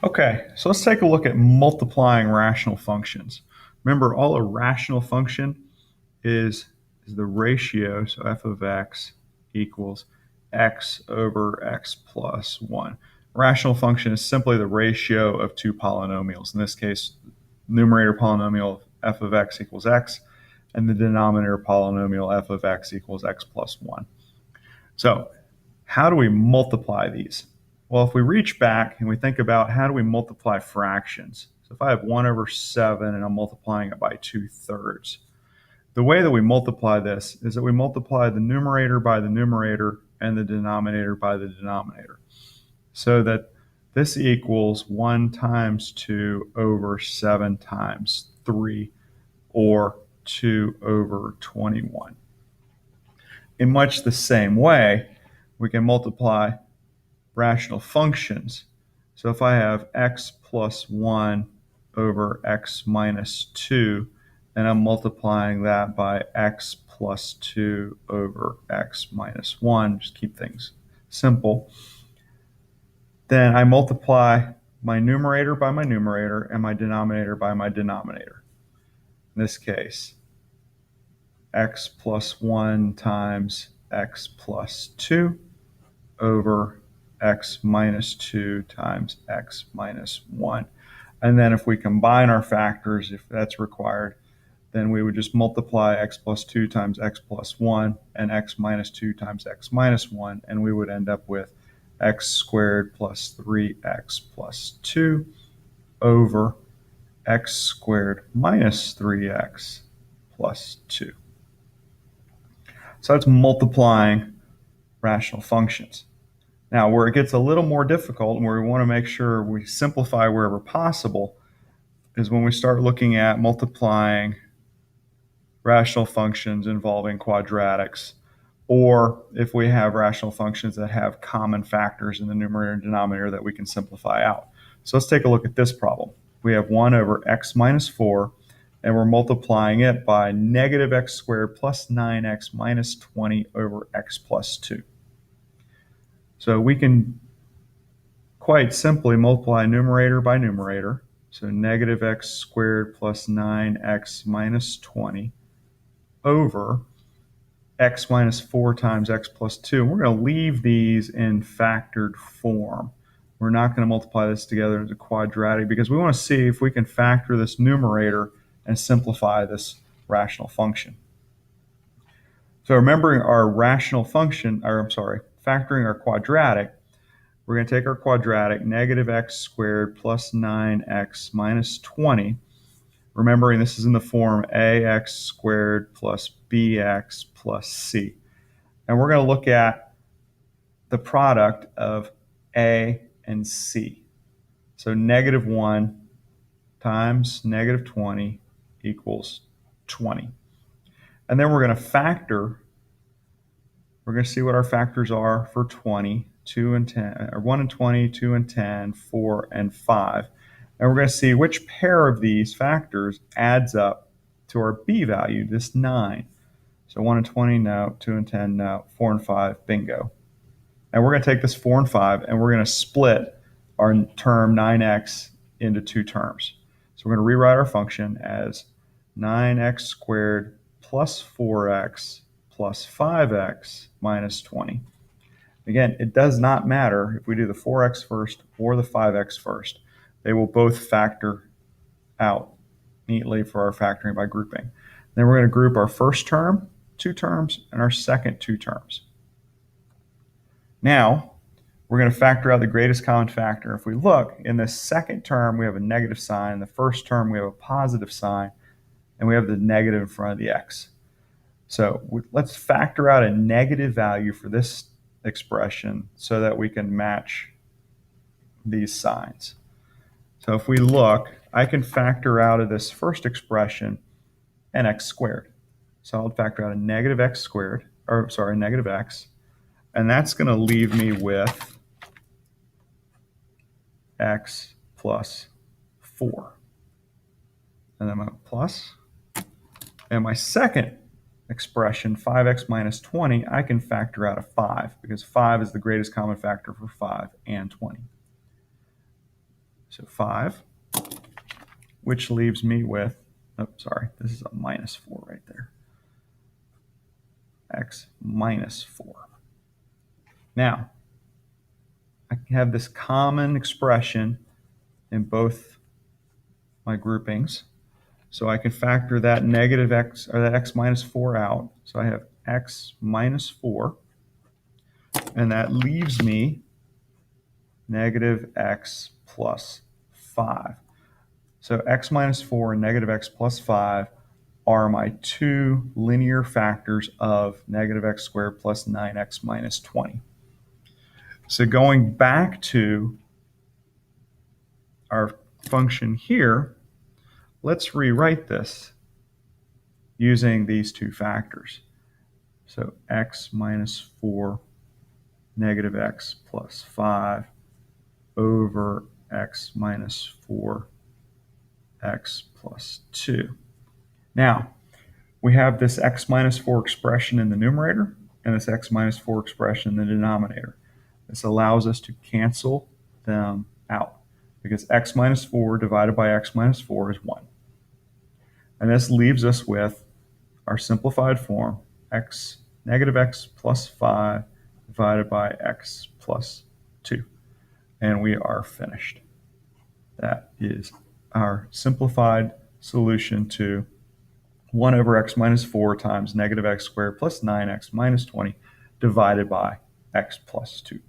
Okay, so let's take a look at multiplying rational functions. Remember, all a rational function is the ratio, so f of x equals x over x plus 1. A rational function is simply the ratio of two polynomials. In this case, numerator polynomial f of x equals x, and the denominator polynomial f of x equals x plus 1. So how do we multiply these? Well, if we reach back and we think about how do we multiply fractions, so if I have 1 over 7 and I'm multiplying it by 2/3, the way that we multiply this is that we multiply the numerator by the numerator and the denominator by the denominator, so that this equals 1 times 2 over 7 times 3, or 2 over 21. In much the same way, we can multiply rational functions. So if I have x plus 1 over x minus 2, and I'm multiplying that by x plus 2 over x minus 1, just keep things simple, then I multiply my numerator by my numerator and my denominator by my denominator. In this case, x plus 1 times x plus 2 over x minus 2 times x minus 1. And then if we combine our factors, if that's required, then we would just multiply x plus 2 times x plus 1 and x minus 2 times x minus 1, and we would end up with x squared plus 3x plus 2 over x squared minus 3x plus 2. So that's multiplying rational functions. Now, where it gets a little more difficult and where we want to make sure we simplify wherever possible is when we start looking at multiplying rational functions involving quadratics, or if we have rational functions that have common factors in the numerator and denominator that we can simplify out. So let's take a look at this problem. We have 1 over x minus 4, and we're multiplying it by negative x squared plus 9x minus 20 over x plus 2. So we can quite simply multiply numerator by numerator. So negative x squared plus 9x minus 20 over x minus 4 times x plus 2. And we're going to leave these in factored form. We're not going to multiply this together as a quadratic because we want to see if we can factor this numerator and simplify this rational function. So remembering our rational function, factoring our quadratic, we're going to take our quadratic, negative x squared plus 9x minus 20. Remembering this is in the form ax squared plus bx plus c. And we're going to look at the product of a and c. So negative 1 times negative 20 equals 20. And then we're going to factor. We're going to see what our factors are for 20, 2 and 10, or 1 and 20, 2 and 10, 4 and 5. And we're going to see which pair of these factors adds up to our b value, this 9. So 1 and 20, no. 2 and 10, no. 4 and 5, bingo. And we're going to take this 4 and 5, and we're going to split our term 9x into two terms. So we're going to rewrite our function as 9x squared plus 4x plus 5x minus 20. Again, it does not matter if we do the 4x first or the 5x first. They will both factor out neatly for our factoring by grouping. Then we're going to group our first term, 2 terms, and our second 2 terms. Now, we're going to factor out the greatest common factor. If we look, in the second term, we have a negative sign. In the first term, we have a positive sign, and we have the negative in front of the x. So let's factor out a negative value for this expression so that we can match these signs. So if we look, I can factor out of this first expression an x squared. So I'll factor out a negative x squared, negative x, and that's going to leave me with x plus 4. And then my plus. And my second expression, 5x minus 20, I can factor out a 5 because 5 is the greatest common factor for 5 and 20. So 5, which leaves me with, oh, sorry, this is a minus 4 right there. X minus 4. Now, I have this common expression in both my groupings. So I can factor that negative x, or that x minus 4 out. So I have x minus 4, and that leaves me negative x plus 5. So x minus 4 and negative x plus 5 are my two linear factors of negative x squared plus 9x minus 20. So going back to our function here, let's rewrite this using these two factors. So x minus 4 negative x plus 5 over x minus 4 x plus 2. Now, we have this x minus 4 expression in the numerator and this x minus 4 expression in the denominator. This allows us to cancel them out because x minus 4 divided by x minus 4 is 1. And this leaves us with our simplified form, x negative x plus 5 divided by x plus 2. And we are finished. That is our simplified solution to 1 over x minus 4 times negative x squared plus 9x minus 20 divided by x plus 2.